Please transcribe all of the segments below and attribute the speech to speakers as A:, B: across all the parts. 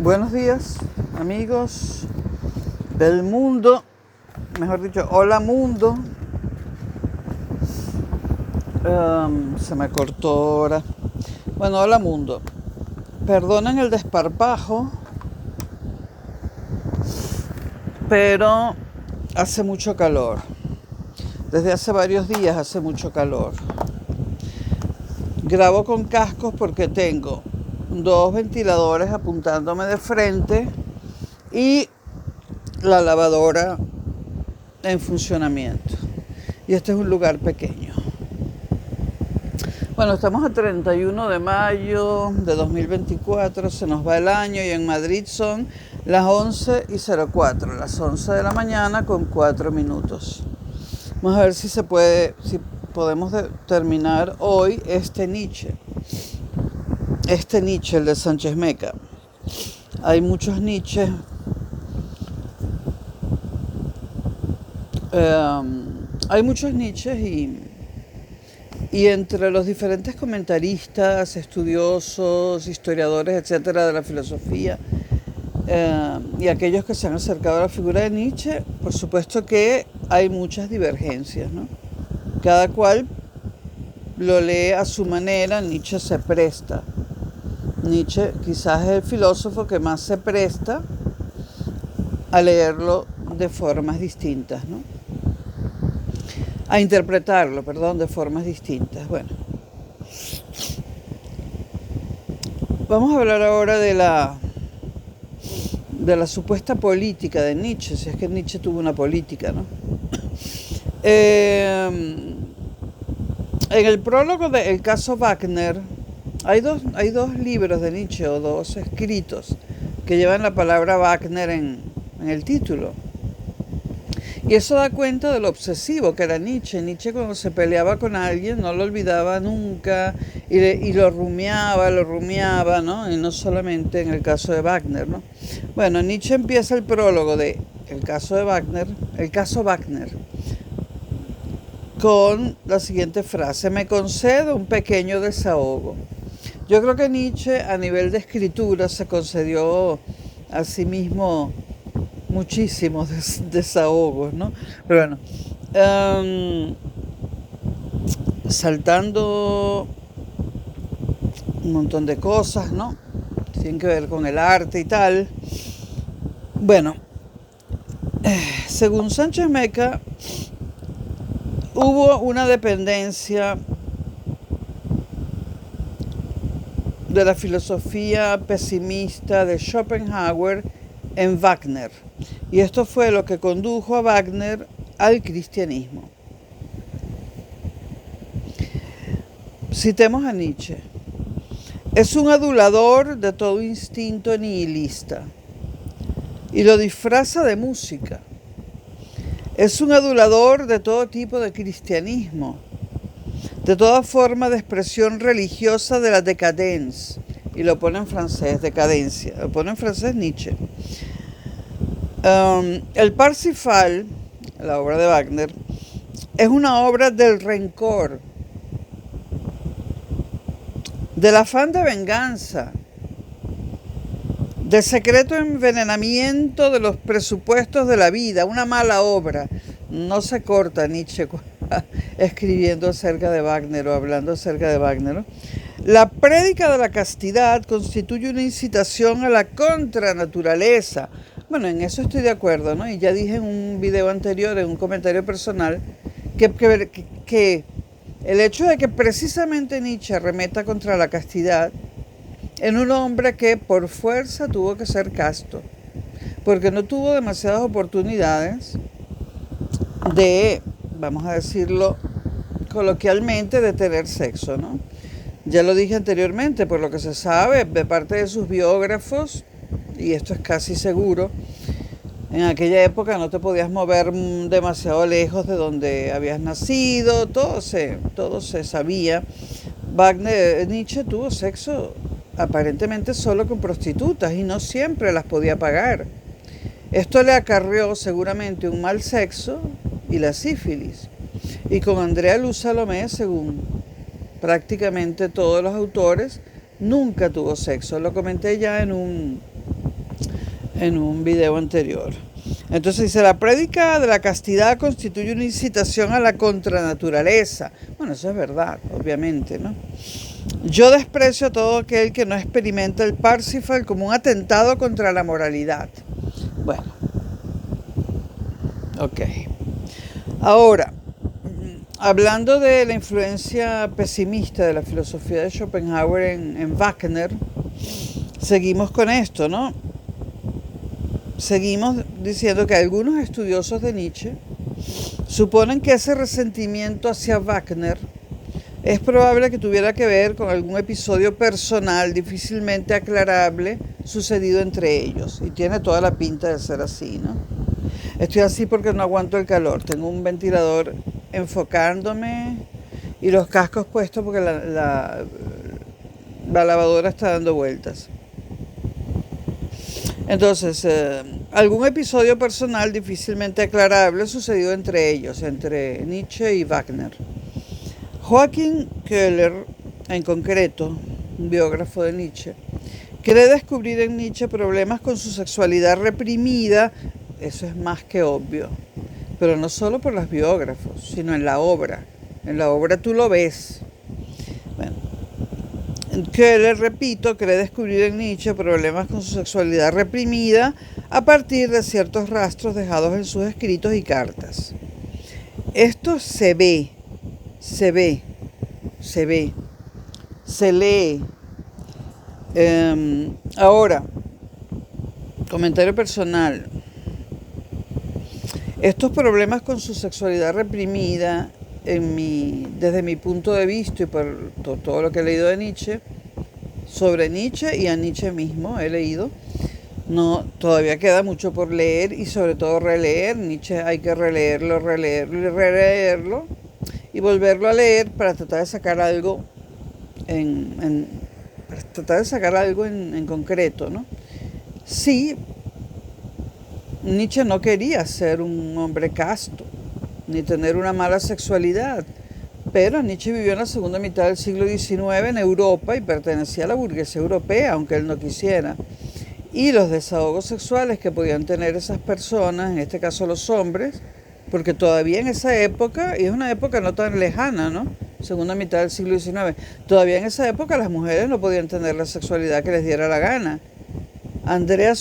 A: Buenos días, amigos del mundo, mejor dicho, hola mundo. Se me cortó ahora. Bueno, hola mundo. Perdonen el desparpajo, pero hace mucho calor. Desde hace varios días hace mucho calor. Grabo con cascos porque tengo dos ventiladores apuntándome de frente y la lavadora en funcionamiento. Y este es un lugar pequeño. Bueno, estamos a 31 de mayo de 2024, se nos va el año y en Madrid son las 11:04, las 11 de la mañana con 4 minutos. Vamos a ver si podemos terminar hoy este Nietzsche, el de Sánchez Meca. Hay muchos Nietzsche. Hay muchos Nietzsches y entre los diferentes comentaristas, estudiosos, historiadores, etcétera, de la filosofía, y aquellos que se han acercado a la figura de Nietzsche, por supuesto que hay muchas divergencias, ¿no? Cada cual lo lee a su manera. Nietzsche se presta. Nietzsche quizás es el filósofo que más se presta a leerlo de formas distintas, ¿no? A interpretarlo, de formas distintas. Bueno, vamos a hablar ahora de la supuesta política de Nietzsche, si es que Nietzsche tuvo una política, ¿no? En el prólogo del caso Wagner hay dos libros de Nietzsche, o dos escritos que llevan la palabra Wagner en el título. Y eso da cuenta de lo obsesivo que era Nietzsche. Nietzsche, cuando se peleaba con alguien, no lo olvidaba nunca y lo rumiaba, ¿no? Y no solamente en el caso de Wagner, ¿no? Bueno, Nietzsche empieza el prólogo de el caso Wagner, con la siguiente frase: me concedo un pequeño desahogo. Yo creo que Nietzsche, a nivel de escritura, se concedió a sí mismo muchísimos desahogos, ¿no? Pero bueno, saltando un montón de cosas, ¿no? Tienen que ver con el arte y tal. Bueno, según Sánchez Meca, hubo una dependencia de la filosofía pesimista de Schopenhauer en Wagner. Y esto fue lo que condujo a Wagner al cristianismo. Citemos a Nietzsche. Es un adulador de todo instinto nihilista y lo disfraza de música. Es un adulador de todo tipo de cristianismo, de toda forma de expresión religiosa de la decadence. Y lo pone en francés, decadencia. Lo pone en francés Nietzsche. El Parsifal, la obra de Wagner, es una obra del rencor, del afán de venganza, del secreto envenenamiento de los presupuestos de la vida, una mala obra. No se corta Nietzsche escribiendo acerca de Wagner o hablando acerca de Wagner, ¿no? La prédica de la castidad constituye una incitación a la contranaturaleza. Bueno, en eso estoy de acuerdo, ¿no? Y ya dije en un video anterior, en un comentario personal, que el hecho de que precisamente Nietzsche arremeta contra la castidad en un hombre que por fuerza tuvo que ser casto, porque no tuvo demasiadas oportunidades de, vamos a decirlo coloquialmente, de tener sexo, ¿no? Ya lo dije anteriormente, por lo que se sabe de parte de sus biógrafos, y esto es casi seguro, en aquella época no te podías mover demasiado lejos de donde habías nacido, todo se sabía. Nietzsche tuvo sexo aparentemente solo con prostitutas y no siempre las podía pagar. Esto le acarreó seguramente un mal sexo y la sífilis. Y con Andrea Luz Salomé, según prácticamente todos los autores, nunca tuvo sexo. Lo comenté ya en un en un video anterior. Entonces dice, la prédica de la castidad constituye una incitación a la contranaturaleza. Bueno, eso es verdad, obviamente, ¿no? Yo desprecio a todo aquel que no experimenta el Parsifal como un atentado contra la moralidad. Bueno, ok. Ahora, hablando de la influencia pesimista de la filosofía de Schopenhauer en Wagner, seguimos con esto, ¿no? Seguimos diciendo que algunos estudiosos de Nietzsche suponen que ese resentimiento hacia Wagner es probable que tuviera que ver con algún episodio personal difícilmente aclarable sucedido entre ellos. Y tiene toda la pinta de ser así, ¿no? Estoy así porque no aguanto el calor. Tengo un ventilador enfocándome y los cascos puestos porque la lavadora está dando vueltas. Entonces, algún episodio personal difícilmente aclarable sucedió entre ellos, entre Nietzsche y Wagner. Joachim Keller, en concreto, un biógrafo de Nietzsche, cree descubrir en Nietzsche problemas con su sexualidad reprimida. Eso es más que obvio, pero no solo por los biógrafos, sino en la obra. En la obra tú lo ves. Bueno, Keller, repito, cree descubrir en Nietzsche problemas con su sexualidad reprimida a partir de ciertos rastros dejados en sus escritos y cartas. Esto se lee. Ahora, comentario personal. Estos problemas con su sexualidad reprimida, desde mi punto de vista y por todo lo que he leído de Nietzsche, sobre Nietzsche y a Nietzsche mismo he leído, no, todavía queda mucho por leer y sobre todo releer. Nietzsche hay que releerlo y volverlo a leer para tratar de sacar algo en concreto, ¿no? Sí, Nietzsche no quería ser un hombre casto, ni tener una mala sexualidad, pero Nietzsche vivió en la segunda mitad del siglo XIX en Europa y pertenecía a la burguesía europea, aunque él no quisiera. Y los desahogos sexuales que podían tener esas personas, en este caso los hombres, porque todavía en esa época, y es una época no tan lejana, ¿no? Segunda mitad del siglo XIX, todavía en esa época las mujeres no podían tener la sexualidad que les diera la gana. Andrea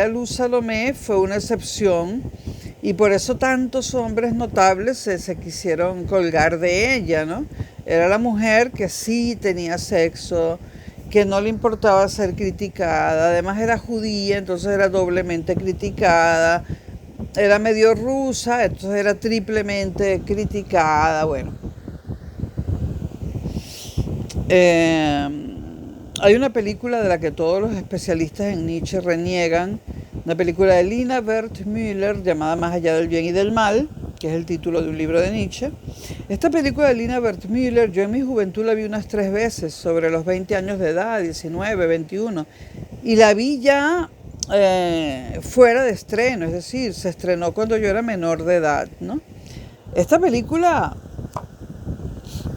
A: Luz Salomé fue una excepción y por eso tantos hombres notables se quisieron colgar de ella, ¿no? Era la mujer que sí tenía sexo, que no le importaba ser criticada, además era judía, entonces era doblemente criticada, era medio rusa, entonces era triplemente criticada, bueno. Hay una película de la que todos los especialistas en Nietzsche reniegan, una película de Lina Wertmüller llamada Más allá del bien y del mal, que es el título de un libro de Nietzsche. Esta película de Lina Wertmüller, yo en mi juventud la vi unas 3 veces, sobre los 20 años de edad, 19, 21, y la vi ya fuera de estreno, es decir, se estrenó cuando yo era menor de edad, ¿no? Esta película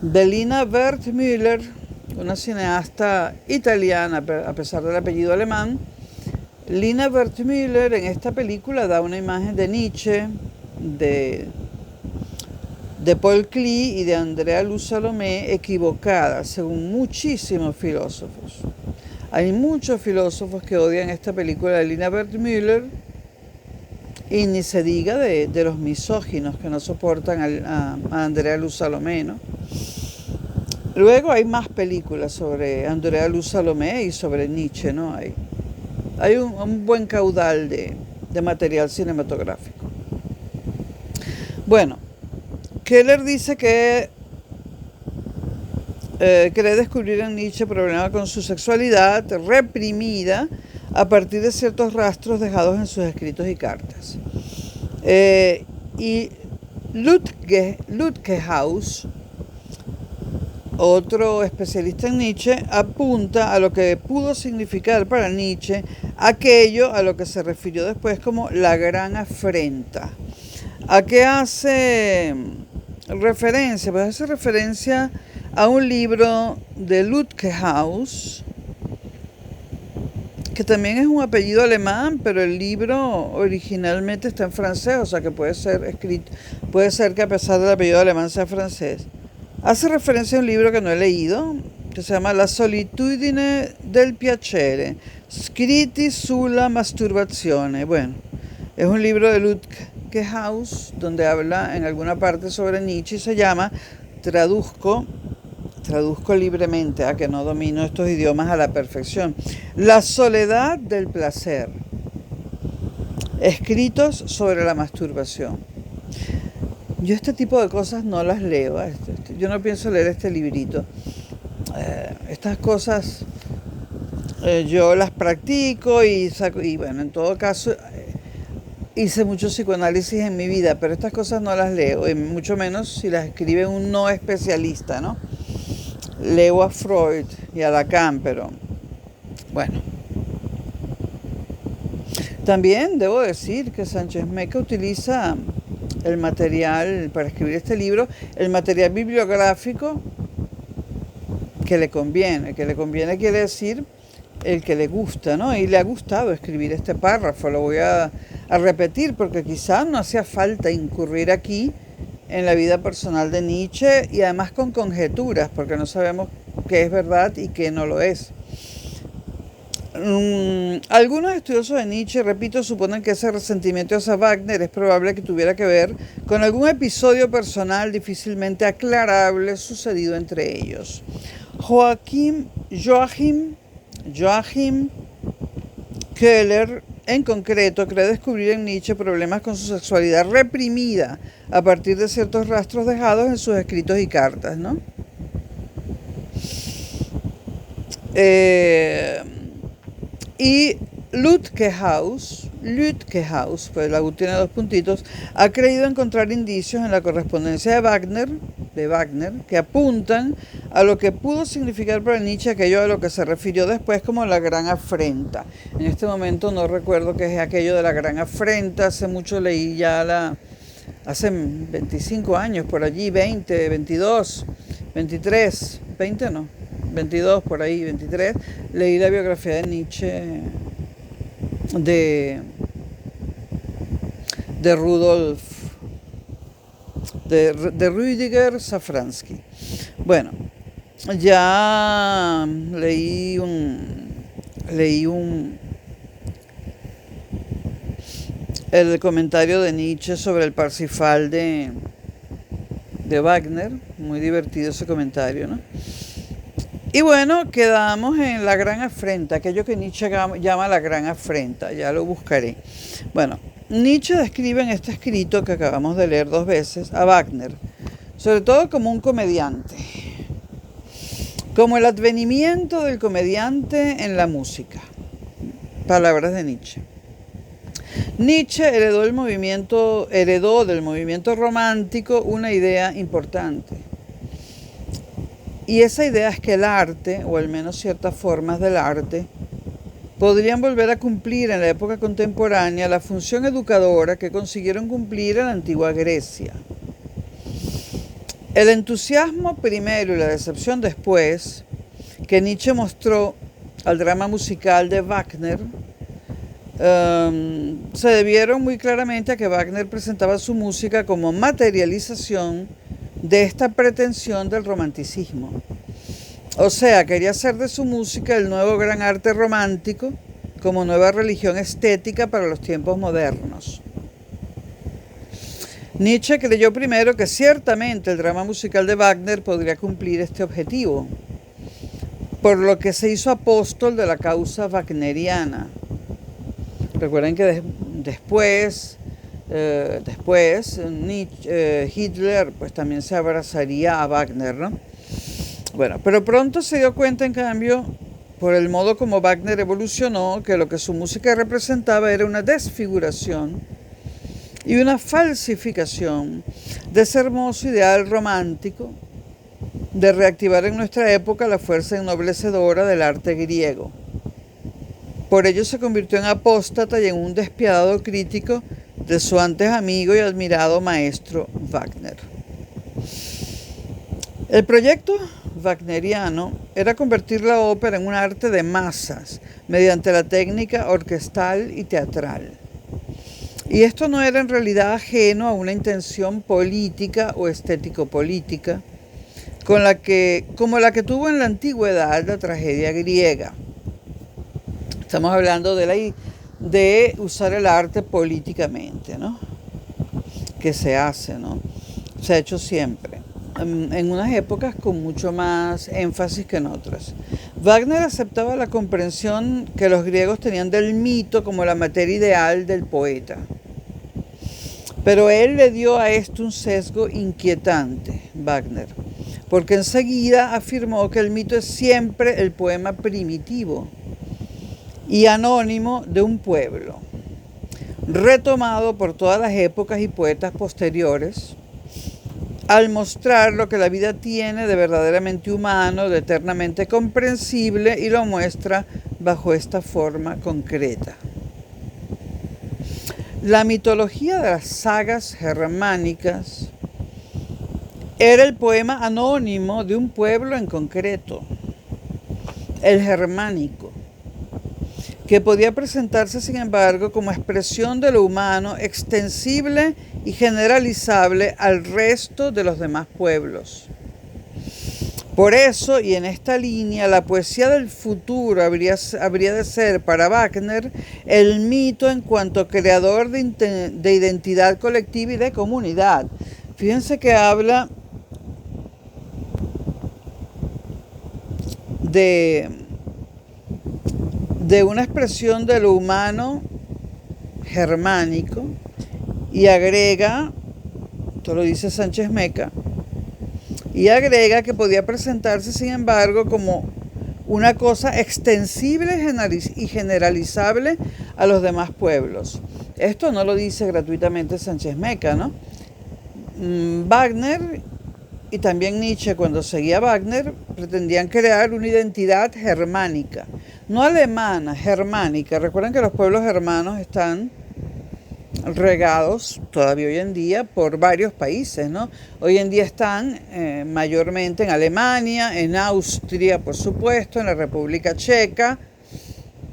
A: de Lina Wertmüller, una cineasta italiana, a pesar del apellido alemán, Lina Wertmüller en esta película da una imagen de Nietzsche, de Paul Klee y de Andrea Luz Salomé equivocada, según muchísimos filósofos. Hay muchos filósofos que odian esta película de Lina Wertmüller y ni se diga de los misóginos que no soportan a Andrea Luz Salomé, ¿no? Luego hay más películas sobre Andrea Luz Salomé y sobre Nietzsche, ¿no? Hay un buen caudal de material cinematográfico. Bueno, Keller dice que cree descubrir en Nietzsche problemas con su sexualidad reprimida a partir de ciertos rastros dejados en sus escritos y cartas. Y Lütkehaus, otro especialista en Nietzsche, apunta a lo que pudo significar para Nietzsche aquello a lo que se refirió después como la gran afrenta. ¿A qué hace referencia? Pues hace referencia a un libro de Lütkehaus que también es un apellido alemán, pero el libro originalmente está en francés, o sea que puede ser escrito, puede ser que a pesar del apellido alemán sea francés. Hace referencia a un libro que no he leído, que se llama La solitudine del piacere, scritti sulla masturbazione. Bueno, es un libro de Lutke Haus, donde habla en alguna parte sobre Nietzsche y se llama, traduzco libremente, a que no domino estos idiomas a la perfección, La soledad del placer, escritos sobre la masturbación. Yo este tipo de cosas no las leo, yo no pienso leer este librito. Estas cosas yo las practico y bueno, en todo caso hice mucho psicoanálisis en mi vida, pero estas cosas no las leo, y mucho menos si las escribe un no especialista, ¿no? Leo a Freud y a Lacan, pero bueno. También debo decir que Sánchez Meca utiliza el material para escribir este libro, el material bibliográfico que le conviene. Que le conviene quiere decir el que le gusta, ¿no? Y le ha gustado escribir este párrafo, lo voy a repetir porque quizás no hacía falta incurrir aquí en la vida personal de Nietzsche y además con conjeturas, porque no sabemos qué es verdad y qué no lo es. Algunos estudiosos de Nietzsche, repito, suponen que ese resentimiento hacia Wagner es probable que tuviera que ver con algún episodio personal difícilmente aclarable sucedido entre ellos. Joachim Köhler, en concreto, cree descubrir en Nietzsche problemas con su sexualidad reprimida a partir de ciertos rastros dejados en sus escritos y cartas, ¿no? Y Lutke Haus, pues la U tiene 2 puntitos, ha creído encontrar indicios en la correspondencia de Wagner, que apuntan a lo que pudo significar para Nietzsche aquello a lo que se refirió después como la gran afrenta. En este momento no recuerdo qué es aquello de la gran afrenta, hace mucho leí ya hace 25 años por allí, 20, 22, 23, 20 no, 22 por ahí, 23, leí la biografía de Nietzsche de Rüdiger Safransky. Bueno, ya leí el comentario de Nietzsche sobre el Parsifal de Wagner, muy divertido ese comentario, ¿no? Y bueno, quedamos en la gran afrenta, aquello que Nietzsche llama la gran afrenta, ya lo buscaré. Bueno, Nietzsche describe en este escrito que acabamos de leer 2 veces a Wagner, sobre todo como un comediante, como el advenimiento del comediante en la música. Palabras de Nietzsche. Nietzsche heredó del movimiento romántico una idea importante. Y esa idea es que el arte, o al menos ciertas formas del arte, podrían volver a cumplir en la época contemporánea la función educadora que consiguieron cumplir en la antigua Grecia. El entusiasmo primero y la decepción después que Nietzsche mostró al drama musical de Wagner se debieron muy claramente a que Wagner presentaba su música como materialización de esta pretensión del romanticismo. O sea, quería hacer de su música el nuevo gran arte romántico como nueva religión estética para los tiempos modernos. Nietzsche creyó primero que ciertamente el drama musical de Wagner podría cumplir este objetivo, por lo que se hizo apóstol de la causa wagneriana. Recuerden que después Hitler pues también se abrazaría a Wagner, ¿no? Bueno, pero pronto se dio cuenta, en cambio, por el modo como Wagner evolucionó, que lo que su música representaba era una desfiguración y una falsificación de ese hermoso ideal romántico de reactivar en nuestra época la fuerza ennoblecedora del arte griego. Por ello se convirtió en apóstata y en un despiadado crítico de su antes amigo y admirado maestro Wagner. El proyecto wagneriano era convertir la ópera en un arte de masas mediante la técnica orquestal y teatral. Y esto no era en realidad ajeno a una intención política o estético-política, como la que tuvo en la antigüedad la tragedia griega. Estamos hablando de usar el arte políticamente, ¿no? Que se hace, ¿no? Se ha hecho siempre, en unas épocas con mucho más énfasis que en otras. Wagner aceptaba la comprensión que los griegos tenían del mito como la materia ideal del poeta. Pero él le dio a esto un sesgo inquietante, Wagner, porque enseguida afirmó que el mito es siempre el poema primitivo y anónimo de un pueblo, retomado por todas las épocas y poetas posteriores, al mostrar lo que la vida tiene de verdaderamente humano, de eternamente comprensible, y lo muestra bajo esta forma concreta. La mitología de las sagas germánicas era el poema anónimo de un pueblo en concreto, el germánico, que podía presentarse, sin embargo, como expresión de lo humano, extensible y generalizable al resto de los demás pueblos. Por eso, y en esta línea, la poesía del futuro habría de ser para Wagner el mito en cuanto creador de identidad colectiva y de comunidad. Fíjense que habla de una expresión de lo humano germánico y agrega, esto lo dice Sánchez Meca, y agrega que podía presentarse, sin embargo, como una cosa extensible y generalizable a los demás pueblos. Esto no lo dice gratuitamente Sánchez Meca, ¿no? Wagner y también Nietzsche, cuando seguía a Wagner, pretendían crear una identidad germánica, no alemana, germánica. Recuerden que los pueblos germanos están regados todavía hoy en día por varios países, ¿no? Hoy en día están mayormente en Alemania, en Austria, por supuesto, en la República Checa.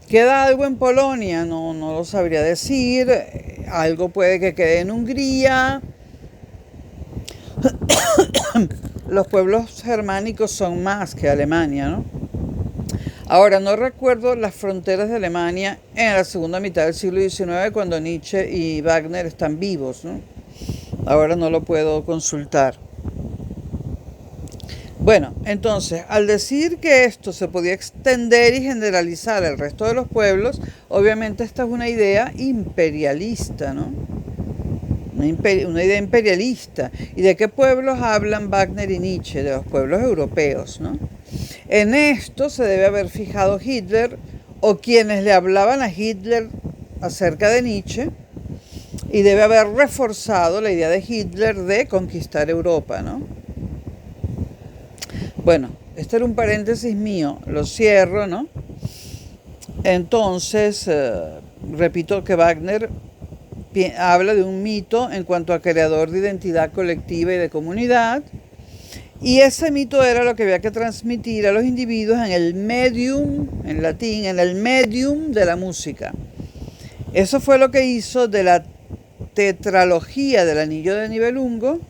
A: ¿Queda algo en Polonia? No lo sabría decir. Algo puede que quede en Hungría. Los pueblos germánicos son más que Alemania, ¿no? Ahora, no recuerdo las fronteras de Alemania en la segunda mitad del siglo XIX, cuando Nietzsche y Wagner están vivos, ¿no? Ahora no lo puedo consultar. Bueno, entonces, al decir que esto se podía extender y generalizar al resto de los pueblos, obviamente esta es una idea imperialista, ¿no? Una idea imperialista. ¿Y de qué pueblos hablan Wagner y Nietzsche? De los pueblos europeos, ¿no? En esto se debe haber fijado Hitler, o quienes le hablaban a Hitler acerca de Nietzsche, y debe haber reforzado la idea de Hitler de conquistar Europa, ¿no? Bueno, este era un paréntesis mío, lo cierro, ¿no? Entonces, repito que Wagner habla de un mito en cuanto a creador de identidad colectiva y de comunidad, y ese mito era lo que había que transmitir a los individuos en el medium, en latín, en el medium de la música. Eso fue lo que hizo de la tetralogía del Anillo de Nibelungo.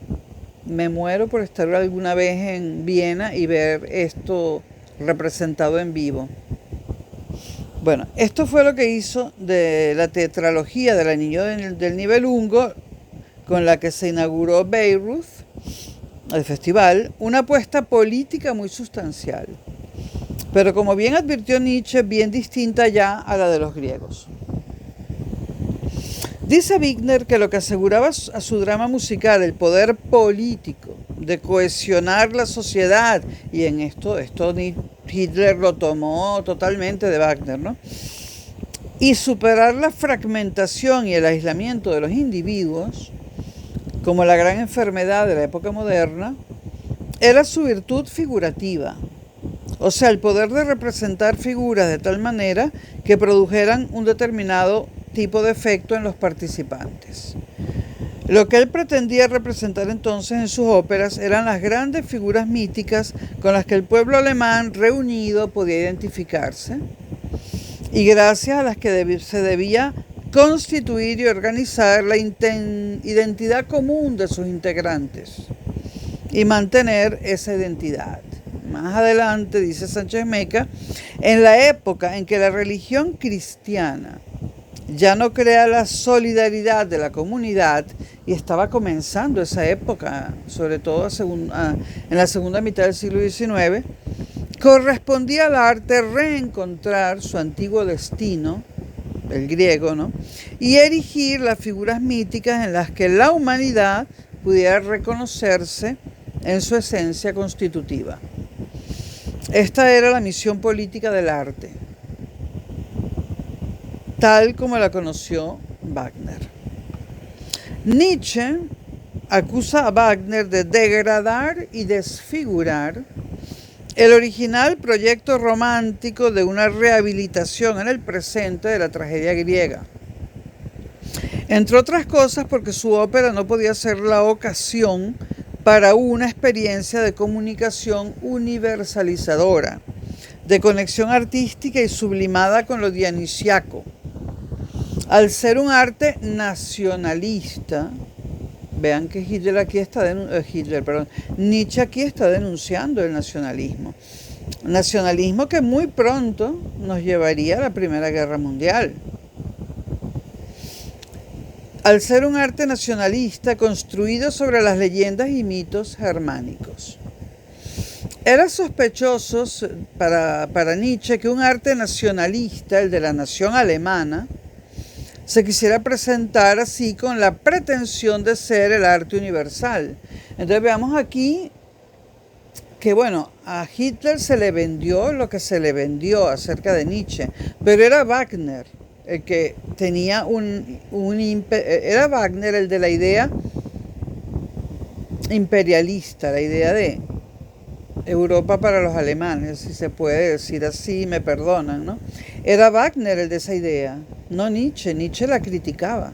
A: Me muero por estar alguna vez en Viena y ver esto representado en vivo. Bueno, esto fue lo que hizo de la tetralogía del Anillo del Nibelungo, con la que se inauguró Bayreuth, el festival, una apuesta política muy sustancial, pero como bien advirtió Nietzsche, bien distinta ya a la de los griegos. Dice Wagner que lo que aseguraba a su drama musical el poder político de cohesionar la sociedad, y en esto Hitler lo tomó totalmente de Wagner, ¿no? Y superar la fragmentación y el aislamiento de los individuos, como la gran enfermedad de la época moderna, era su virtud figurativa, o sea, el poder de representar figuras de tal manera que produjeran un determinado tipo de efecto en los participantes. Lo que él pretendía representar entonces en sus óperas eran las grandes figuras míticas con las que el pueblo alemán reunido podía identificarse y gracias a las que se debía constituir y organizar la identidad común de sus integrantes y mantener esa identidad. Más adelante, dice Sánchez Meca, en la época en que la religión cristiana ya no crea la solidaridad de la comunidad, y estaba comenzando esa época, sobre todo en la segunda mitad del siglo XIX, correspondía al arte reencontrar su antiguo destino, el griego, ¿no? Y erigir las figuras míticas en las que la humanidad pudiera reconocerse en su esencia constitutiva. Esta era la misión política del arte, tal como la conoció Wagner. Nietzsche acusa a Wagner de degradar y desfigurar el original proyecto romántico de una rehabilitación en el presente de la tragedia griega. Entre otras cosas porque su ópera no podía ser la ocasión para una experiencia de comunicación universalizadora, de conexión artística y sublimada con lo dionisiaco. Al ser un arte nacionalista, vean que Nietzsche aquí está denunciando el nacionalismo. Nacionalismo que muy pronto nos llevaría a la Primera Guerra Mundial. Al ser un arte nacionalista construido sobre las leyendas y mitos germánicos. Era sospechoso para Nietzsche que un arte nacionalista, el de la nación alemana, se quisiera presentar así con la pretensión de ser el arte universal. Entonces veamos aquí que, bueno, a Hitler se le vendió lo que se le vendió acerca de Nietzsche, pero era Wagner el que tenía era Wagner el de la idea imperialista, la idea de Europa para los alemanes, si se puede decir así, me perdonan, ¿no? Era Wagner el de esa idea, no Nietzsche. Nietzsche la criticaba.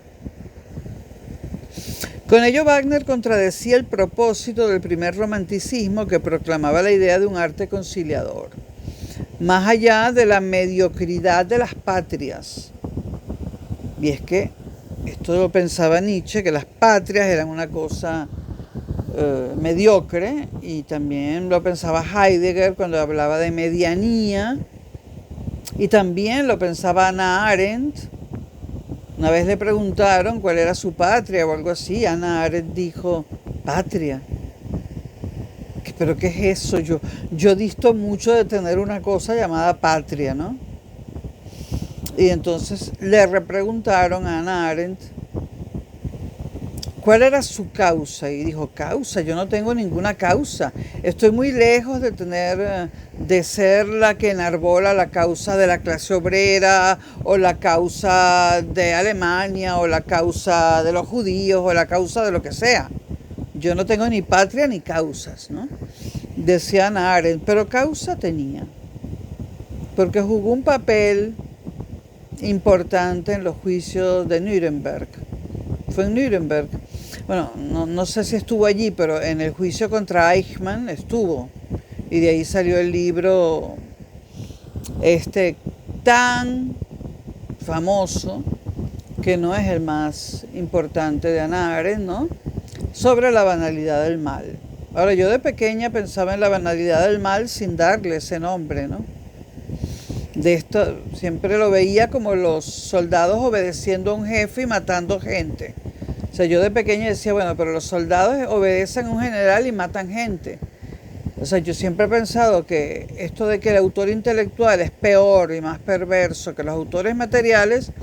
A: Con ello Wagner contradecía el propósito del primer romanticismo que proclamaba la idea de un arte conciliador, más allá de la mediocridad de las patrias. Y es que esto lo pensaba Nietzsche, que las patrias eran una cosa mediocre, y también lo pensaba Heidegger cuando hablaba de medianía, y también lo pensaba Hannah Arendt. Una vez le preguntaron cuál era su patria o algo así, Hannah Arendt dijo, patria. ¿Pero qué es eso? Yo disto mucho de tener una cosa llamada patria, ¿no? Y entonces le repreguntaron a Hannah Arendt cuál era su causa, y dijo, causa, yo no tengo ninguna causa, estoy muy lejos de ser la que enarbola la causa de la clase obrera, o la causa de Alemania, o la causa de los judíos, o la causa de lo que sea. Yo no tengo ni patria ni causas, ¿no? Decía Hannah Arendt, pero causa tenía, porque jugó un papel importante en los juicios de Nuremberg. Fue en Nuremberg. Bueno, no sé si estuvo allí, pero en el juicio contra Eichmann estuvo. Y de ahí salió el libro tan famoso, que no es el más importante de Hannah Arendt, ¿no? Sobre la banalidad del mal. Ahora, yo de pequeña pensaba en la banalidad del mal sin darle ese nombre, ¿no? De esto siempre lo veía como los soldados obedeciendo a un jefe y matando gente. O sea, yo de pequeña decía, bueno, pero los soldados obedecen a un general y matan gente. O sea, yo siempre he pensado que esto de que el autor intelectual es peor y más perverso que los autores materiales,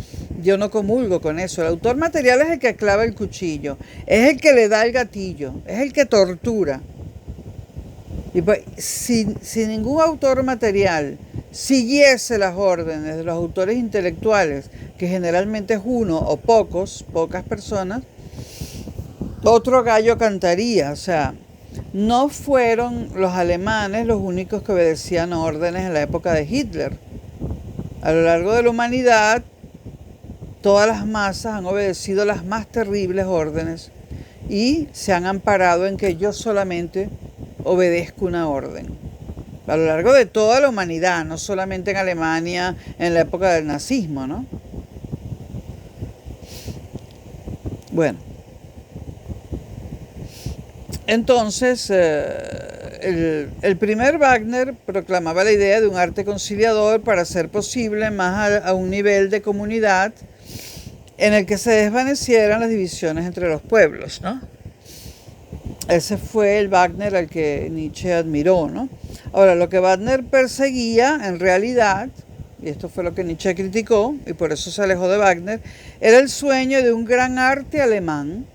A: yo no comulgo con eso. El autor material es el que clava el cuchillo, es el que le da el gatillo, es el que tortura. Y pues, si ningún autor material siguiese las órdenes de los autores intelectuales, que generalmente es uno o pocas personas, otro gallo cantaría. O sea, no fueron los alemanes los únicos que obedecían órdenes en la época de Hitler. A lo largo de la humanidad, todas las masas han obedecido las más terribles órdenes y se han amparado en que yo solamente obedezco una orden. A lo largo de toda la humanidad, no solamente en Alemania en la época del nazismo, ¿no? Bueno, entonces el primer Wagner proclamaba la idea de un arte conciliador para hacer posible más a un nivel de comunidad en el que se desvanecieran las divisiones entre los pueblos, ¿no? Ese fue el Wagner al que Nietzsche admiró, ¿no? Ahora, lo que Wagner perseguía, en realidad, y esto fue lo que Nietzsche criticó, y por eso se alejó de Wagner, era el sueño de un gran arte alemán,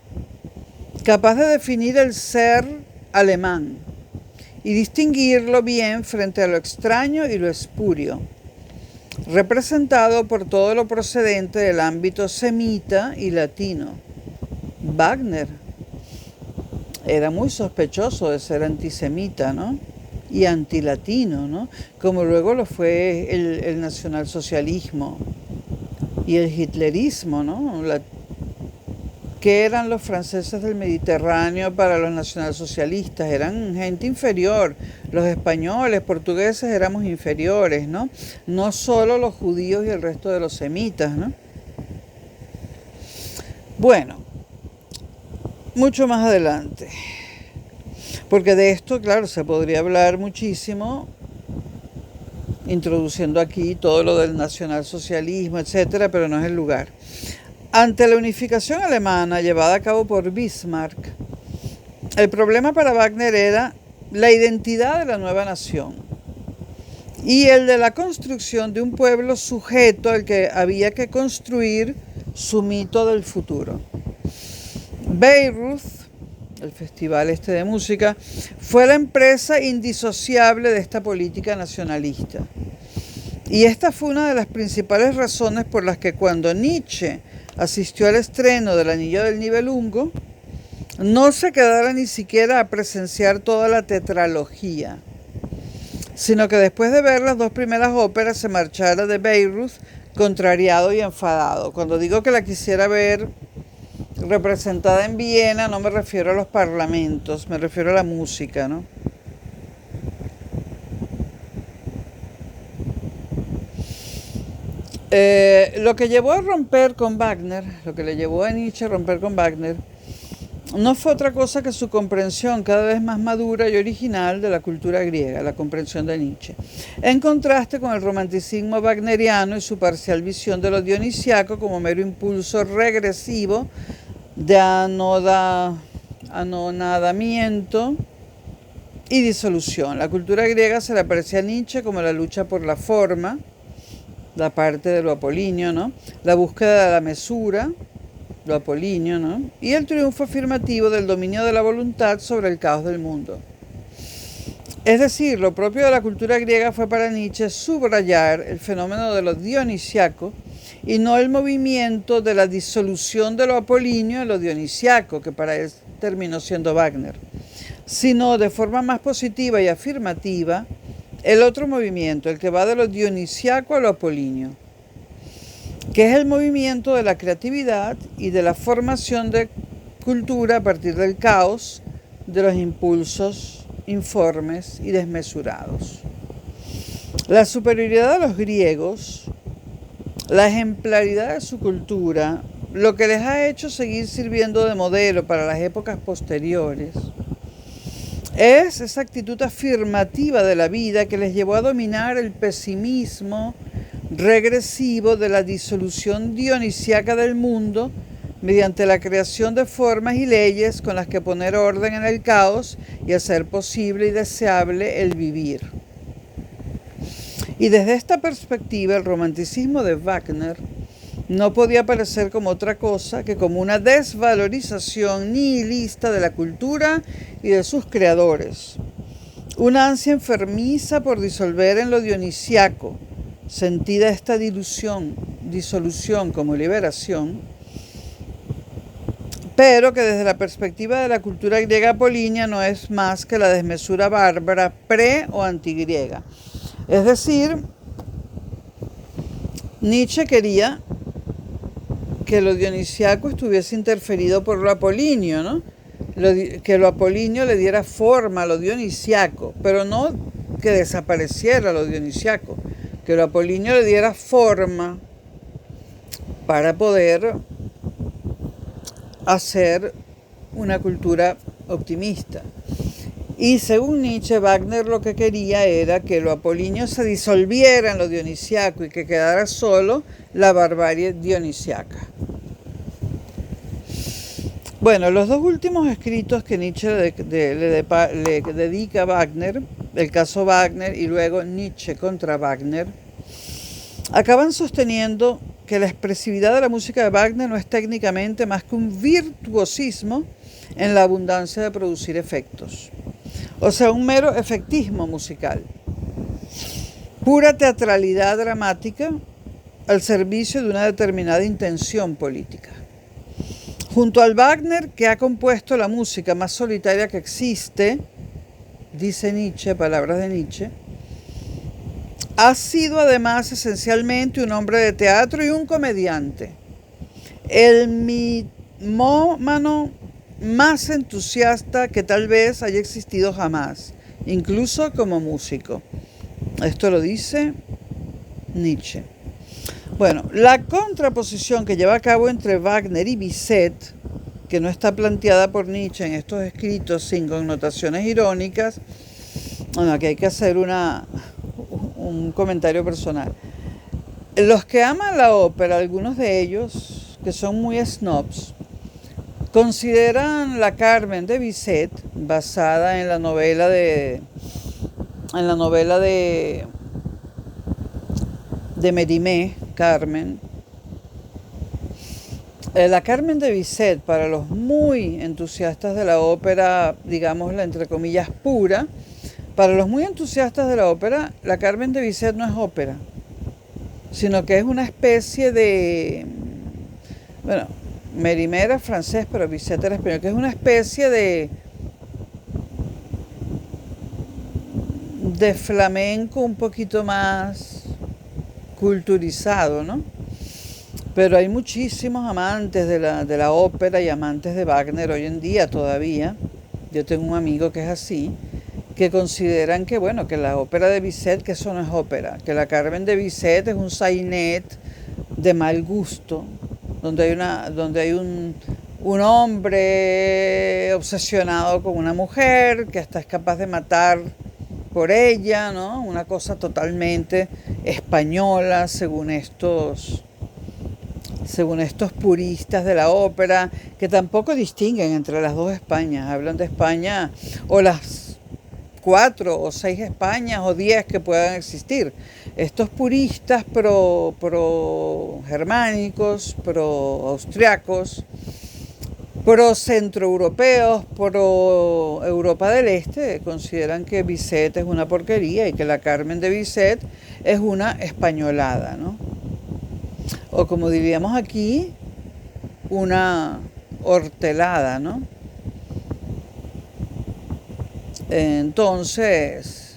A: capaz de definir el ser alemán y distinguirlo bien frente a lo extraño y lo espurio, representado por todo lo procedente del ámbito semita y latino. Wagner era muy sospechoso de ser antisemita, ¿no? Y antilatino, ¿no? Como luego lo fue el nacionalsocialismo y el hitlerismo, ¿no? ¿Qué eran los franceses del Mediterráneo para los nacionalsocialistas? Eran gente inferior. Los españoles, portugueses éramos inferiores, ¿no? No solo los judíos y el resto de los semitas, ¿no? Bueno, mucho más adelante. Porque de esto, claro, se podría hablar muchísimo, introduciendo aquí todo lo del nacionalsocialismo, etcétera, pero no es el lugar. Ante la unificación alemana llevada a cabo por Bismarck, el problema para Wagner era la identidad de la nueva nación y el de la construcción de un pueblo sujeto al que había que construir su mito del futuro. Bayreuth, el festival de música, fue la empresa indisociable de esta política nacionalista. Y esta fue una de las principales razones por las que cuando Nietzsche asistió al estreno del Anillo del Nibelungo, no se quedara ni siquiera a presenciar toda la tetralogía, sino que después de ver las dos primeras óperas se marchara de Bayreuth contrariado y enfadado. Cuando digo que la quisiera ver representada en Viena, no me refiero a los parlamentos, me refiero a la música, ¿no? Lo que llevó a romper con Wagner, lo que le llevó a Nietzsche a romper con Wagner, no fue otra cosa que su comprensión cada vez más madura y original de la cultura griega, la comprensión de Nietzsche, en contraste con el romanticismo wagneriano y su parcial visión de lo dionisiaco como mero impulso regresivo de anonadamiento y disolución. La cultura griega se le aparecía a Nietzsche como la lucha por la forma, la parte de lo apolíneo, ¿no? La búsqueda de la mesura, lo apolíneo, ¿no? Y el triunfo afirmativo del dominio de la voluntad sobre el caos del mundo. Es decir, lo propio de la cultura griega fue para Nietzsche subrayar el fenómeno de lo dionisiaco y no el movimiento de la disolución de lo apolíneo en lo dionisiaco, que para él terminó siendo Wagner, sino de forma más positiva y afirmativa el otro movimiento, el que va de lo dionisiaco a lo apolíneo, que es el movimiento de la creatividad y de la formación de cultura a partir del caos, de los impulsos informes y desmesurados. La superioridad de los griegos, la ejemplaridad de su cultura, lo que les ha hecho seguir sirviendo de modelo para las épocas posteriores, es esa actitud afirmativa de la vida que les llevó a dominar el pesimismo regresivo de la disolución dionisiaca del mundo mediante la creación de formas y leyes con las que poner orden en el caos y hacer posible y deseable el vivir. Y desde esta perspectiva, el romanticismo de Wagner no podía parecer como otra cosa que como una desvalorización nihilista de la cultura y de sus creadores. Una ansia enfermiza por disolver en lo dionisiaco, sentida esta disolución como liberación, pero que desde la perspectiva de la cultura griega apolínea no es más que la desmesura bárbara pre- o antigriega. Es decir, Nietzsche quería que lo dionisiaco estuviese interferido por lo apolíneo, ¿no? que lo apolíneo le diera forma a lo dionisiaco, pero no que desapareciera lo dionisiaco, que lo apolíneo le diera forma para poder hacer una cultura optimista. Y según Nietzsche, Wagner lo que quería era que lo apolíneo se disolviera en lo dionisiaco y que quedara solo la barbarie dionisiaca. Bueno, los dos últimos escritos que Nietzsche le dedica a Wagner, el caso Wagner y luego Nietzsche contra Wagner, acaban sosteniendo que la expresividad de la música de Wagner no es técnicamente más que un virtuosismo en la abundancia de producir efectos. O sea, un mero efectismo musical. Pura teatralidad dramática al servicio de una determinada intención política. Junto al Wagner, que ha compuesto la música más solitaria que existe, dice Nietzsche, palabras de Nietzsche, ha sido además esencialmente un hombre de teatro y un comediante. El mitómano más entusiasta que tal vez haya existido jamás, incluso como músico. Esto lo dice Nietzsche. Bueno, la contraposición que lleva a cabo entre Wagner y Bizet, que no está planteada por Nietzsche en estos escritos sin connotaciones irónicas, bueno, aquí hay que hacer un comentario personal. Los que aman la ópera, algunos de ellos, que son muy snobs, consideran la Carmen de Bizet, basada en la novela de Mérimée, Carmen. La Carmen de Bizet, para los muy entusiastas de la ópera, digámosla entre comillas pura, para los muy entusiastas de la ópera, la Carmen de Bizet no es ópera, sino que es una especie de, bueno, Mérimée era francés, pero Bizet era español, que es una especie de flamenco un poquito más culturizado, ¿no? Pero hay muchísimos amantes de la ópera y amantes de Wagner hoy en día todavía. Yo tengo un amigo que es así, que consideran que, bueno, que la ópera de Bizet, que eso no es ópera, que la Carmen de Bizet es un sainet de mal gusto, donde hay un hombre obsesionado con una mujer que hasta es capaz de matar por ella, ¿no? Una cosa totalmente española, según estos puristas de la ópera, que tampoco distinguen entre las dos Españas. Hablan de España o las 4 o 6 Españas o 10 que puedan existir. Estos puristas pro germánicos, pro austriacos, pro centroeuropeos, pro Europa del Este, consideran que Bizet es una porquería y que la Carmen de Bizet es una españolada, ¿no? O como diríamos aquí, una hortelada, ¿no? Entonces,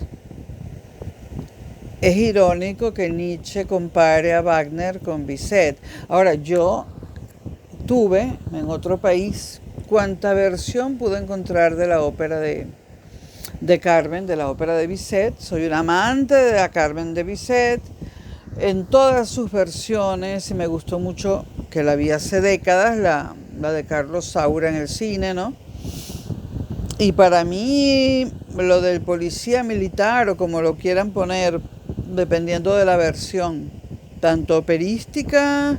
A: es irónico que Nietzsche compare a Wagner con Bizet. Ahora, yo tuve en otro país cuánta versión pude encontrar de la ópera de Carmen, de la ópera de Bizet. Soy un amante de la Carmen de Bizet en todas sus versiones y me gustó mucho, que la vi hace décadas, la de Carlos Saura en el cine, ¿no? Y para mí lo del policía militar, o como lo quieran poner, dependiendo de la versión, tanto operística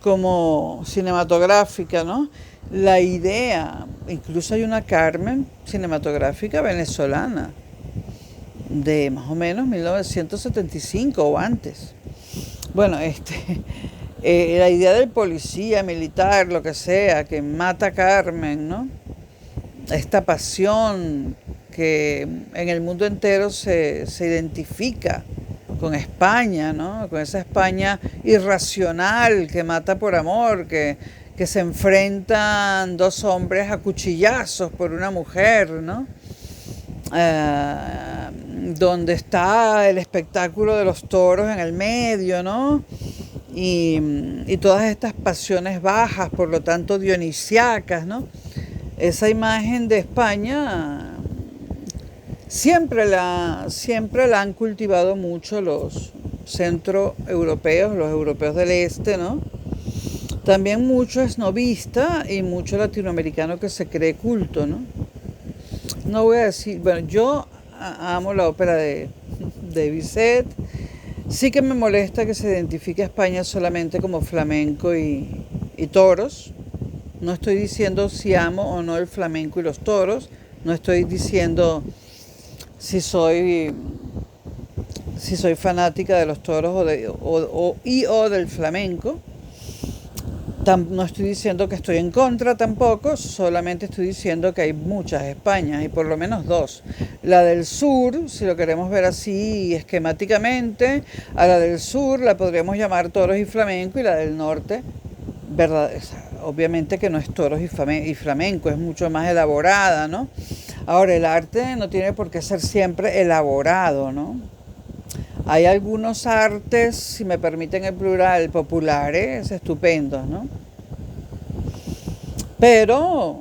A: como cinematográfica, ¿no? La idea, incluso hay una Carmen cinematográfica venezolana de más o menos 1975 o antes. Bueno, la idea del policía militar, lo que sea, que mata a Carmen, ¿no? Esta pasión que en el mundo entero se identifica con España, ¿no? Con esa España irracional que mata por amor, que se enfrentan dos hombres a cuchillazos por una mujer, ¿no? Donde está el espectáculo de los toros en el medio, ¿no? Y todas estas pasiones bajas, por lo tanto dionisiacas, ¿no? esa imagen de España siempre la han cultivado mucho los centroeuropeos, los europeos del este, ¿no? También mucho esnovista y mucho latinoamericano que se cree culto, ¿no? No voy a decir, bueno, yo amo la ópera de Bizet. Sí que me molesta que se identifique a España solamente como flamenco y toros. No estoy diciendo si amo o no el flamenco y los toros. No estoy diciendo si soy, si soy fanática de los toros o del flamenco. No estoy diciendo que estoy en contra tampoco, solamente estoy diciendo que hay muchas Españas y por lo menos dos. La del sur, si lo queremos ver así esquemáticamente, a la del sur la podríamos llamar toros y flamenco, y la del norte, verdad, obviamente que no es toros y flamenco, es mucho más elaborada, ¿no? Ahora, el arte no tiene por qué ser siempre elaborado, ¿no? Hay algunos artes, si me permiten el plural, populares, estupendos, ¿no? Pero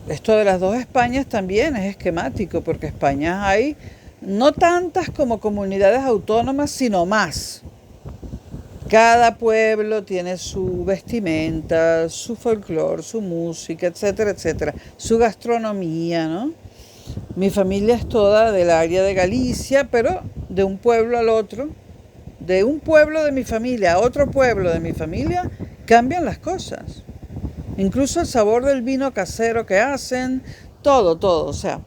A: esto de las dos Españas también es esquemático, porque España hay no tantas como comunidades autónomas, sino más. Cada pueblo tiene su vestimenta, su folclore, su música, etcétera, etcétera, su gastronomía, ¿no? Mi familia es toda del área de Galicia, pero de un pueblo al otro, de un pueblo de mi familia a otro pueblo de mi familia, cambian las cosas. Incluso el sabor del vino casero que hacen, todo. O sea,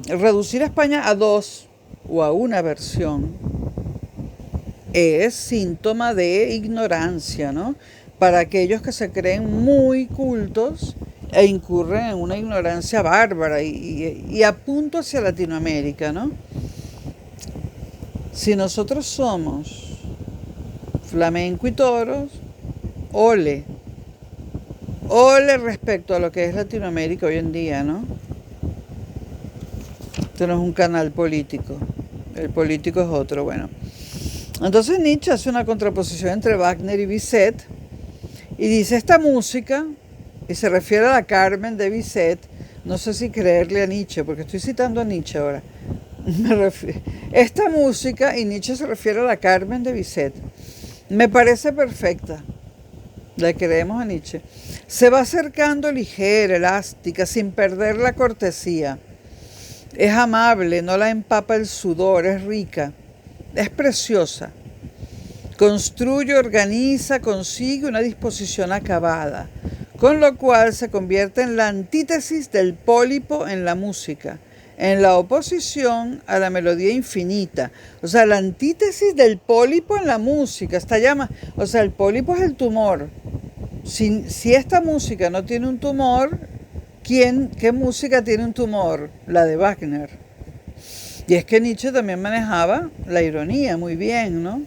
A: reducir a España a dos o a una versión es síntoma de ignorancia, ¿no? Para aquellos que se creen muy cultos e incurren en una ignorancia bárbara y apunto hacia Latinoamérica, ¿no? Si nosotros somos flamenco y toros, ole respecto a lo que es Latinoamérica hoy en día, ¿no? Este no es un canal político, el político es otro, bueno. Entonces Nietzsche hace una contraposición entre Wagner y Bizet y dice, esta música, y se refiere a la Carmen de Bizet, no sé si creerle a Nietzsche, porque estoy citando a Nietzsche ahora, esta música, y Nietzsche se refiere a la Carmen de Bizet, me parece perfecta, le creemos a Nietzsche, se va acercando ligera, elástica, sin perder la cortesía, es amable, no la empapa el sudor, es rica, es preciosa, construye, organiza, consigue una disposición acabada, con lo cual se convierte en la antítesis del pólipo en la música, en la oposición a la melodía infinita. O sea, la antítesis del pólipo en la música, o sea, el pólipo es el tumor. Si esta música no tiene un tumor, ¿qué música tiene un tumor? La de Wagner. Y es que Nietzsche también manejaba la ironía muy bien, ¿no?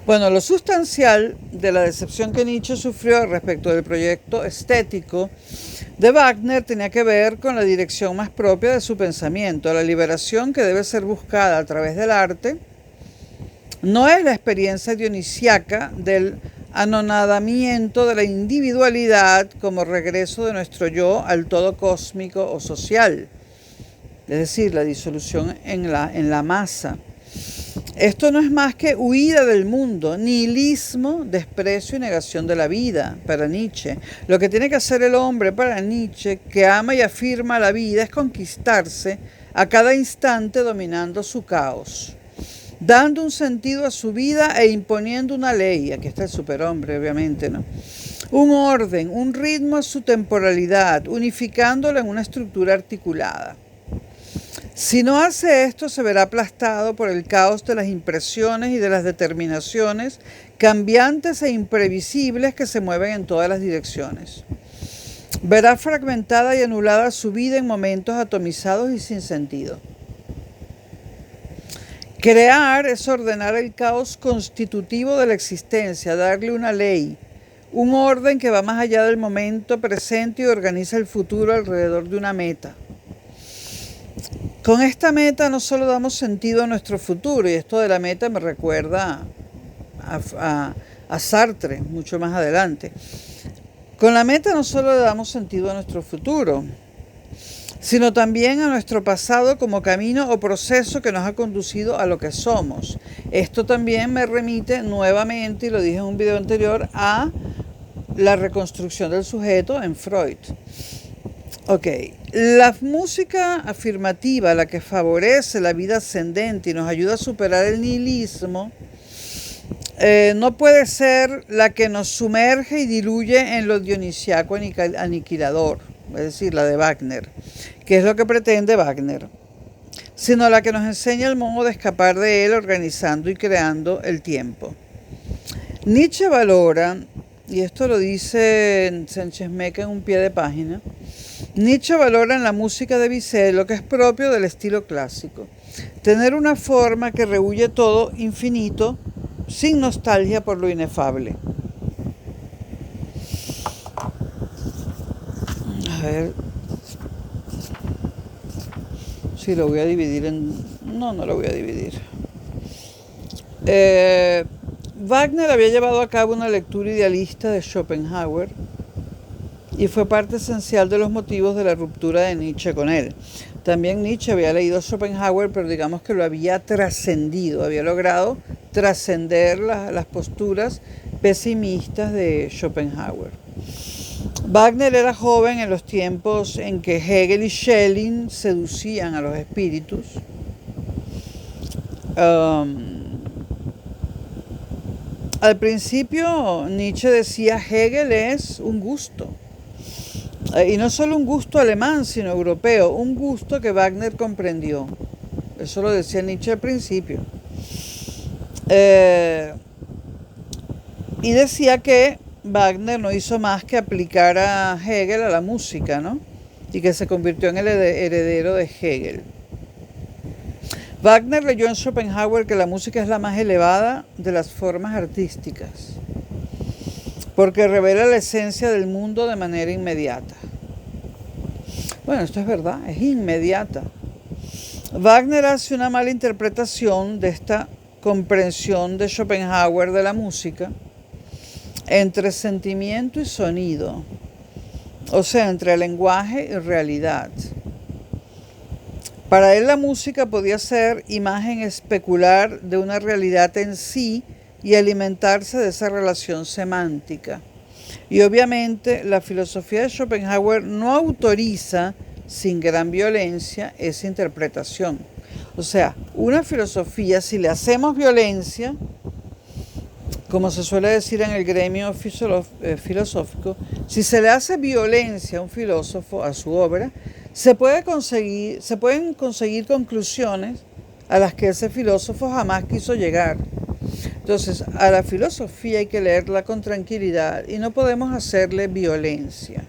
A: Bueno, lo sustancial de la decepción que Nietzsche sufrió respecto del proyecto estético de Wagner tenía que ver con la dirección más propia de su pensamiento. La liberación que debe ser buscada a través del arte no es la experiencia dionisiaca del anonadamiento de la individualidad como regreso de nuestro yo al todo cósmico o social, es decir, la disolución en la masa. Esto no es más que huida del mundo, nihilismo, desprecio y negación de la vida para Nietzsche. Lo que tiene que hacer el hombre para Nietzsche, que ama y afirma la vida, es conquistarse a cada instante dominando su caos, dando un sentido a su vida e imponiendo una ley. Aquí está el superhombre, obviamente, ¿no? Un orden, un ritmo a su temporalidad, unificándola en una estructura articulada. Si no hace esto, se verá aplastado por el caos de las impresiones y de las determinaciones cambiantes e imprevisibles que se mueven en todas las direcciones. Verá fragmentada y anulada su vida en momentos atomizados y sin sentido. Crear es ordenar el caos constitutivo de la existencia, darle una ley, un orden que va más allá del momento presente y organiza el futuro alrededor de una meta. Con esta meta no solo damos sentido a nuestro futuro, y esto de la meta me recuerda a Sartre, mucho más adelante. Con la meta no solo le damos sentido a nuestro futuro, sino también a nuestro pasado como camino o proceso que nos ha conducido a lo que somos. Esto también me remite nuevamente, y lo dije en un video anterior, a la reconstrucción del sujeto en Freud. Ok, la música afirmativa, la que favorece la vida ascendente y nos ayuda a superar el nihilismo, no puede ser la que nos sumerge y diluye en lo dionisiaco aniquilador, es decir, la de Wagner, que es lo que pretende Wagner, sino la que nos enseña el modo de escapar de él organizando y creando el tiempo. Nietzsche valora, y esto lo dice Sánchez Meca en un pie de página, Nietzsche valora en la música de Bizet lo que es propio del estilo clásico, tener una forma que rehuye todo infinito, sin nostalgia por lo inefable. A ver si lo voy a dividir en... No lo voy a dividir. Wagner había llevado a cabo una lectura idealista de Schopenhauer y fue parte esencial de los motivos de la ruptura de Nietzsche con él. También Nietzsche había leído a Schopenhauer, pero digamos que lo había trascendido, había logrado trascender las posturas pesimistas de Schopenhauer. Wagner era joven en los tiempos en que Hegel y Schelling seducían a los espíritus. Al principio Nietzsche decía Hegel es un gusto. Y no solo un gusto alemán, sino europeo, un gusto que Wagner comprendió. Eso lo decía Nietzsche al principio. Y decía que Wagner no hizo más que aplicar a Hegel a la música, ¿no? Y que se convirtió en el heredero de Hegel. Wagner leyó en Schopenhauer que la música es la más elevada de las formas artísticas, porque revela la esencia del mundo de manera inmediata. Bueno, esto es verdad, es inmediata. Wagner hace una mala interpretación de esta comprensión de Schopenhauer de la música entre sentimiento y sonido, o sea, entre lenguaje y realidad. Para él la música podía ser imagen especular de una realidad en sí y alimentarse de esa relación semántica. Y obviamente la filosofía de Schopenhauer no autoriza sin gran violencia esa interpretación. O sea, una filosofía, si le hacemos violencia, como se suele decir en el gremio filosófico, si se le hace violencia a un filósofo, a su obra, se pueden conseguir conclusiones a las que ese filósofo jamás quiso llegar. Entonces, a la filosofía hay que leerla con tranquilidad y no podemos hacerle violencia.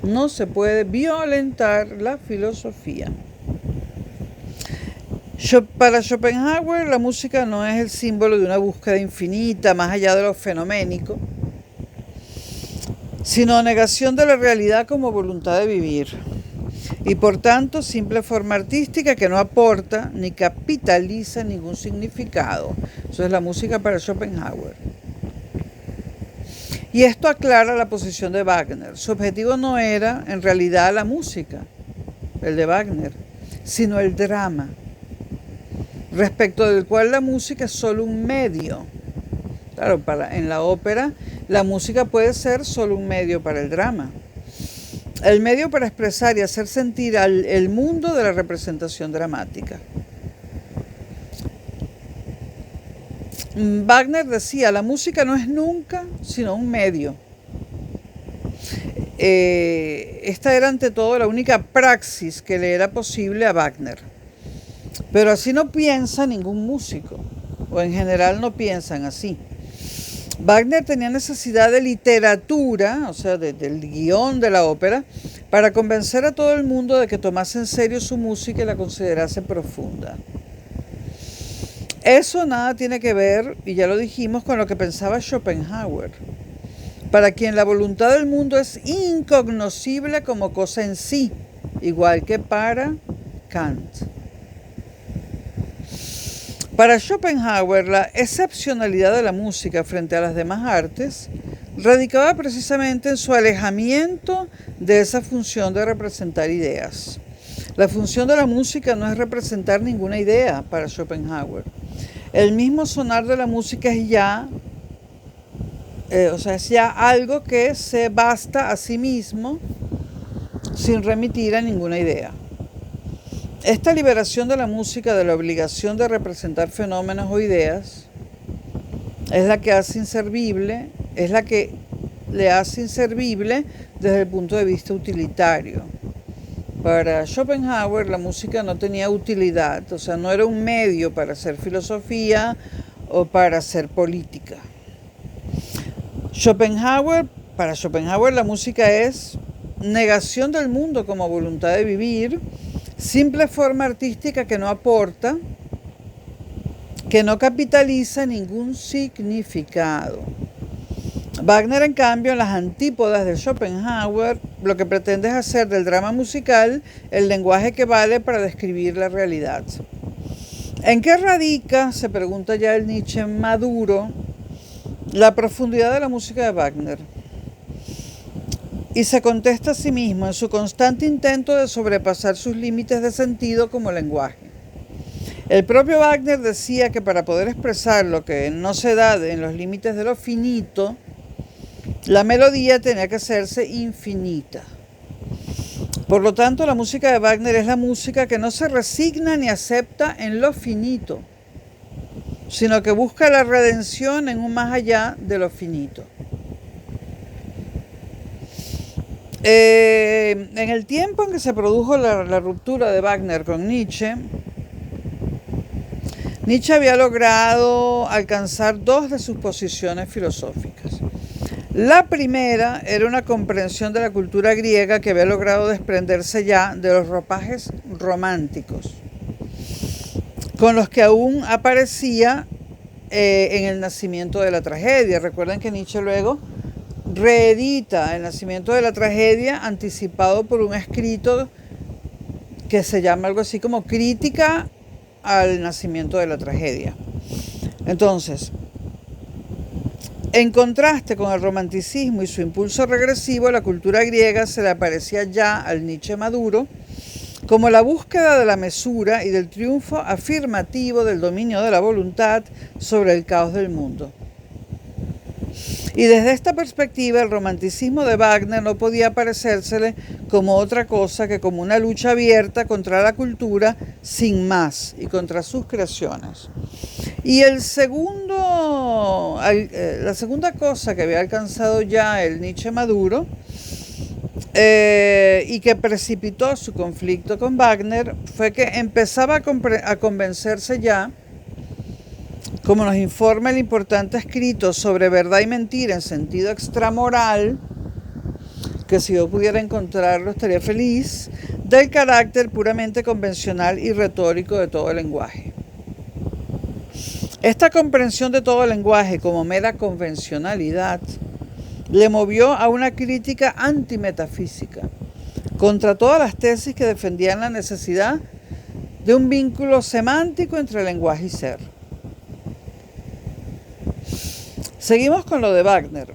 A: No se puede violentar la filosofía. Para Schopenhauer, la música no es el símbolo de una búsqueda infinita, más allá de lo fenoménico, sino negación de la realidad como voluntad de vivir. Y por tanto, simple forma artística que no aporta ni capitaliza ningún significado. Eso es la música para Schopenhauer. Y esto aclara la posición de Wagner. Su objetivo no era, en realidad, la música, el de Wagner, sino el drama, respecto del cual la música es solo un medio. Claro, en la ópera, la música puede ser solo un medio para el drama. El medio para expresar y hacer sentir el mundo de la representación dramática. Wagner decía, la música no es nunca sino un medio. Esta era ante todo la única praxis que le era posible a Wagner. Pero así no piensa ningún músico, o en general no piensan así. Wagner tenía necesidad de literatura, o sea, del guión de la ópera, para convencer a todo el mundo de que tomase en serio su música y la considerase profunda. Eso nada tiene que ver, y ya lo dijimos, con lo que pensaba Schopenhauer, para quien la voluntad del mundo es incognoscible como cosa en sí, igual que para Kant. Para Schopenhauer, la excepcionalidad de la música frente a las demás artes radicaba precisamente en su alejamiento de esa función de representar ideas. La función de la música no es representar ninguna idea para Schopenhauer. El mismo sonar de la música es es ya algo que se basta a sí mismo sin remitir a ninguna idea. Esta liberación de la música de la obligación de representar fenómenos o ideas es la que hace inservible, es la que le hace inservible desde el punto de vista utilitario. Para Schopenhauer la música no tenía utilidad, o sea, no era un medio para hacer filosofía o para hacer política. Para Schopenhauer la música es negación del mundo como voluntad de vivir, simple forma artística que no aporta, que no capitaliza ningún significado. Wagner, en cambio, en las antípodas de Schopenhauer, lo que pretende es hacer del drama musical el lenguaje que vale para describir la realidad. ¿En qué radica, se pregunta ya el Nietzsche maduro, la profundidad de la música de Wagner? Y se contesta a sí mismo en su constante intento de sobrepasar sus límites de sentido como lenguaje. El propio Wagner decía que para poder expresar lo que no se da en los límites de lo finito, la melodía tenía que hacerse infinita. Por lo tanto, la música de Wagner es la música que no se resigna ni acepta en lo finito, sino que busca la redención en un más allá de lo finito. En el tiempo en que se produjo la ruptura de Wagner con Nietzsche había logrado alcanzar dos de sus posiciones filosóficas. La primera era una comprensión de la cultura griega que había logrado desprenderse ya de los ropajes románticos, con los que aún aparecía en el nacimiento de la tragedia. Recuerden que Nietzsche luego reedita El nacimiento de la tragedia, anticipado por un escrito que se llama algo así como Crítica al nacimiento de la tragedia. Entonces, en contraste con el romanticismo y su impulso regresivo, la cultura griega se le aparecía ya al Nietzsche maduro como la búsqueda de la mesura y del triunfo afirmativo del dominio de la voluntad sobre el caos del mundo. Y desde esta perspectiva, el romanticismo de Wagner no podía parecérsele como otra cosa que como una lucha abierta contra la cultura sin más y contra sus creaciones. Y la segunda cosa que había alcanzado ya el Nietzsche maduro y que precipitó su conflicto con Wagner fue que empezaba a convencerse ya, como nos informa el importante escrito sobre verdad y mentira en sentido extramoral, que si yo pudiera encontrarlo estaría feliz, del carácter puramente convencional y retórico de todo el lenguaje. Esta comprensión de todo el lenguaje como mera convencionalidad le movió a una crítica antimetafísica contra todas las tesis que defendían la necesidad de un vínculo semántico entre lenguaje y ser. Seguimos con lo de Wagner.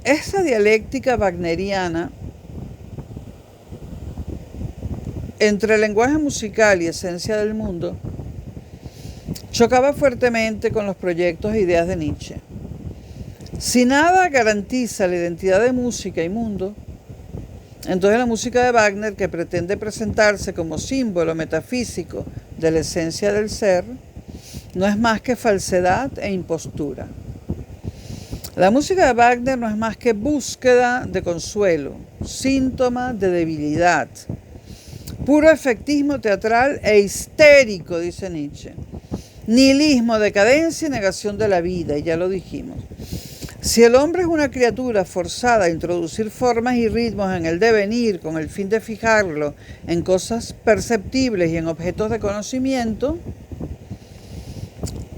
A: Esa dialéctica wagneriana entre lenguaje musical y esencia del mundo chocaba fuertemente con los proyectos e ideas de Nietzsche. Si nada garantiza la identidad de música y mundo, entonces la música de Wagner, que pretende presentarse como símbolo metafísico de la esencia del ser, no es más que falsedad e impostura. La música de Wagner no es más que búsqueda de consuelo, síntoma de debilidad, puro efectismo teatral e histérico, dice Nietzsche. Nihilismo, decadencia y negación de la vida, y ya lo dijimos. Si el hombre es una criatura forzada a introducir formas y ritmos en el devenir con el fin de fijarlo en cosas perceptibles y en objetos de conocimiento,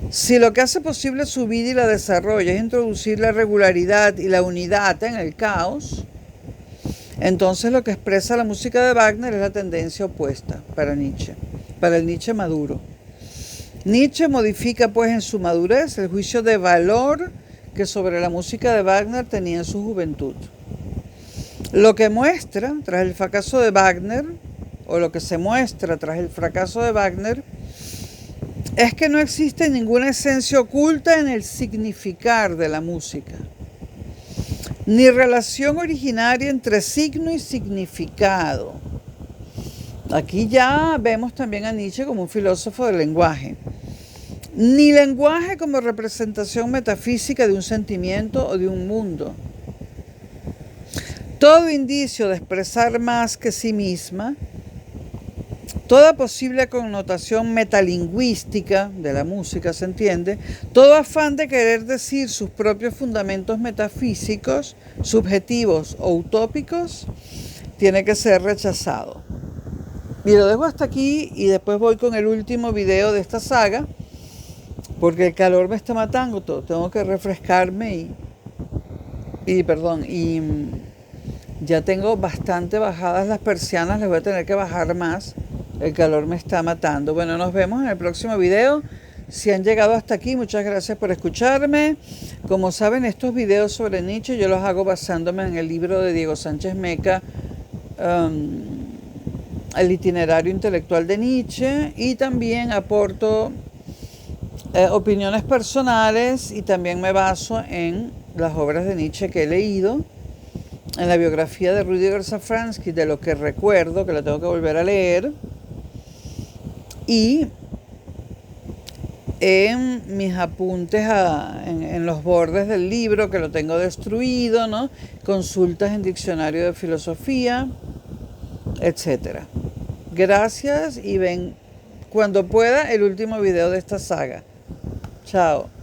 A: si lo que hace posible su vida y la desarrolla es introducir la regularidad y la unidad en el caos, entonces lo que expresa la música de Wagner es la tendencia opuesta para Nietzsche, para el Nietzsche maduro. Nietzsche modifica pues en su madurez el juicio de valor que sobre la música de Wagner tenía en su juventud. Lo que muestra tras el fracaso de Wagner, o lo que se muestra tras el fracaso de Wagner, es que no existe ninguna esencia oculta en el significar de la música, ni relación originaria entre signo y significado. Aquí ya vemos también a Nietzsche como un filósofo del lenguaje. Ni lenguaje como representación metafísica de un sentimiento o de un mundo. Todo indicio de expresar más que sí misma, toda posible connotación metalingüística de la música, ¿se entiende? Todo afán de querer decir sus propios fundamentos metafísicos, subjetivos o utópicos, tiene que ser rechazado. Y lo dejo hasta aquí y después voy con el último video de esta saga, porque el calor me está matando, tengo que refrescarme y ya tengo bastante bajadas las persianas, les voy a tener que bajar más. El calor me está matando. Bueno, nos vemos en el próximo video. Si han llegado hasta aquí, muchas gracias por escucharme. Como saben, estos videos sobre Nietzsche yo los hago basándome en el libro de Diego Sánchez Meca, El itinerario intelectual de Nietzsche, y también aporto opiniones personales y también me baso en las obras de Nietzsche que he leído, en la biografía de Rüdiger Safransky, de lo que recuerdo, que la tengo que volver a leer, y en mis apuntes en los bordes del libro, que lo tengo destruido, ¿no? Consultas en diccionario de filosofía, etc. Gracias y ven cuando pueda el último video de esta saga. Chao.